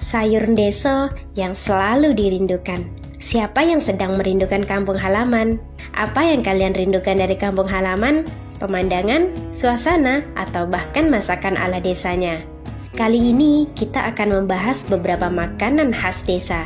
Sayur ndeso yang selalu dirindukan. Siapa yang sedang merindukan kampung halaman? Apa yang kalian rindukan dari kampung halaman? Pemandangan, suasana, atau bahkan masakan ala desanya? Kali ini kita akan membahas beberapa makanan khas desa.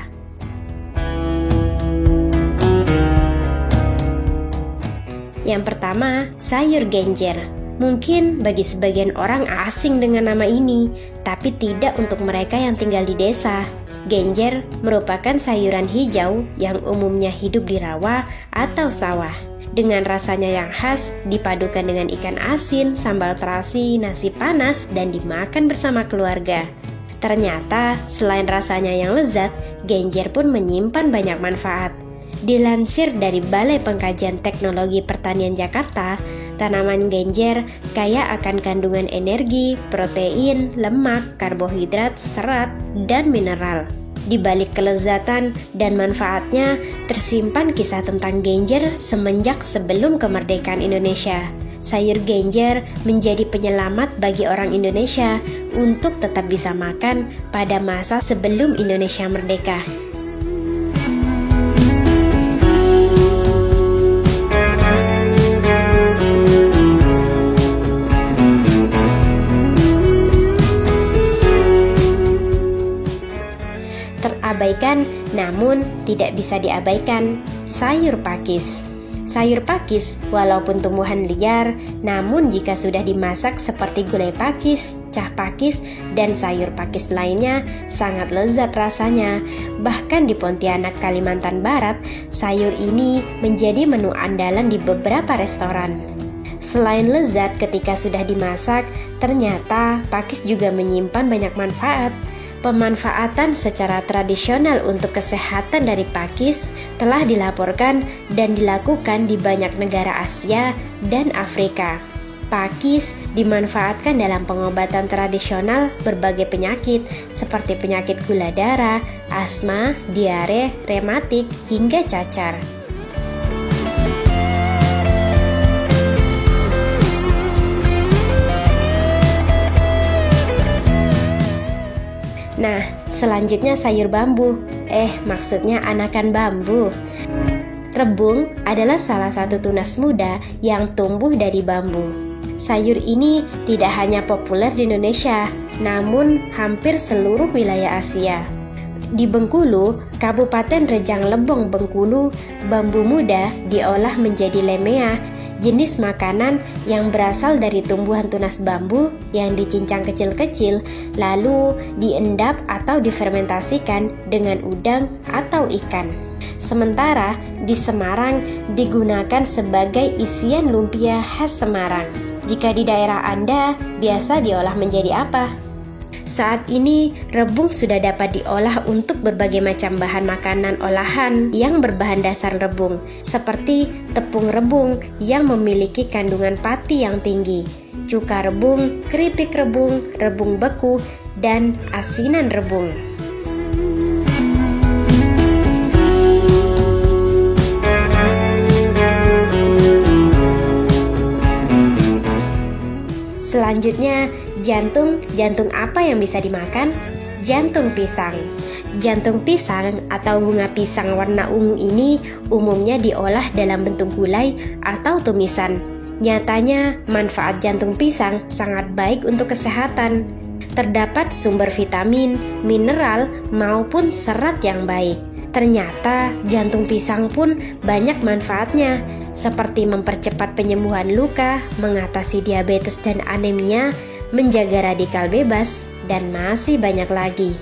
Yang pertama, sayur genjer. Mungkin bagi sebagian orang asing dengan nama ini, tapi tidak untuk mereka yang tinggal di desa. Genjer merupakan sayuran hijau yang umumnya hidup di rawa atau sawah. Dengan rasanya yang khas, dipadukan dengan ikan asin, sambal terasi, nasi panas, dan dimakan bersama keluarga. Ternyata, selain rasanya yang lezat, genjer pun menyimpan banyak manfaat. Dilansir dari Balai Pengkajian Teknologi Pertanian Jakarta, tanaman genjer kaya akan kandungan energi, protein, lemak, karbohidrat, serat, dan mineral. Di balik kelezatan dan manfaatnya, tersimpan kisah tentang genjer semenjak sebelum kemerdekaan Indonesia. Sayur genjer menjadi penyelamat bagi orang Indonesia untuk tetap bisa makan pada masa sebelum Indonesia merdeka. Terabaikan, namun tidak bisa diabaikan, sayur pakis. Sayur pakis walaupun tumbuhan liar, namun jika sudah dimasak seperti gulai pakis, cah pakis, dan sayur pakis lainnya, sangat lezat rasanya. Bahkan di Pontianak, Kalimantan Barat, sayur ini menjadi menu andalan di beberapa restoran. Selain lezat ketika sudah dimasak, ternyata pakis juga menyimpan banyak manfaat. Pemanfaatan secara tradisional untuk kesehatan dari pakis telah dilaporkan dan dilakukan di banyak negara Asia dan Afrika. Pakis dimanfaatkan dalam pengobatan tradisional berbagai penyakit seperti penyakit gula darah, asma, diare, rematik, hingga cacar. Nah, selanjutnya sayur bambu. Maksudnya anakan bambu. Rebung adalah salah satu tunas muda yang tumbuh dari bambu. Sayur ini tidak hanya populer di Indonesia, namun hampir seluruh wilayah Asia. Di Bengkulu, Kabupaten Rejang Lebong, Bengkulu, bambu muda diolah menjadi lemea, jenis makanan yang berasal dari tumbuhan tunas bambu yang dicincang kecil-kecil lalu diendap atau difermentasikan dengan udang atau ikan. Sementara di Semarang digunakan sebagai isian lumpia khas Semarang. Jika di daerah Anda biasa diolah menjadi apa? Saat ini, rebung sudah dapat diolah untuk berbagai macam bahan makanan olahan yang berbahan dasar rebung, seperti tepung rebung yang memiliki kandungan pati yang tinggi, cuka rebung, keripik rebung, rebung beku, dan asinan rebung. Selanjutnya, jantung apa yang bisa dimakan? Jantung pisang. Jantung pisang atau bunga pisang warna ungu ini umumnya diolah dalam bentuk gulai atau tumisan. Nyatanya, manfaat jantung pisang sangat baik untuk kesehatan. Terdapat sumber vitamin, mineral, maupun serat yang baik. Ternyata jantung pisang pun banyak manfaatnya, seperti mempercepat penyembuhan luka, mengatasi diabetes dan anemia, menjaga radikal bebas, dan masih banyak lagi.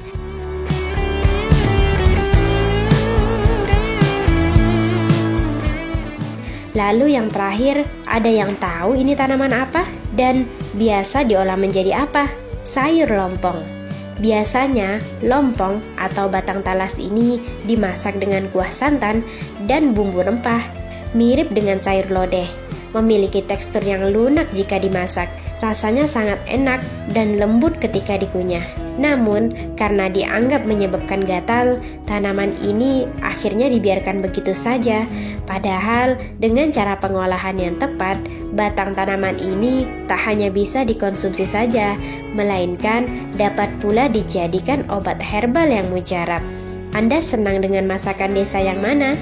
Lalu yang terakhir, ada yang tahu ini tanaman apa? Dan biasa diolah menjadi apa? Sayur lompong. Biasanya, lompong atau batang talas ini dimasak dengan kuah santan dan bumbu rempah, mirip dengan sayur lodeh. Memiliki tekstur yang lunak jika dimasak, rasanya sangat enak dan lembut ketika dikunyah. Namun, karena dianggap menyebabkan gatal, tanaman ini akhirnya dibiarkan begitu saja. Padahal, dengan cara pengolahan yang tepat, batang tanaman ini tak hanya bisa dikonsumsi saja, melainkan dapat pula dijadikan obat herbal yang mujarab. Anda senang dengan masakan desa yang mana?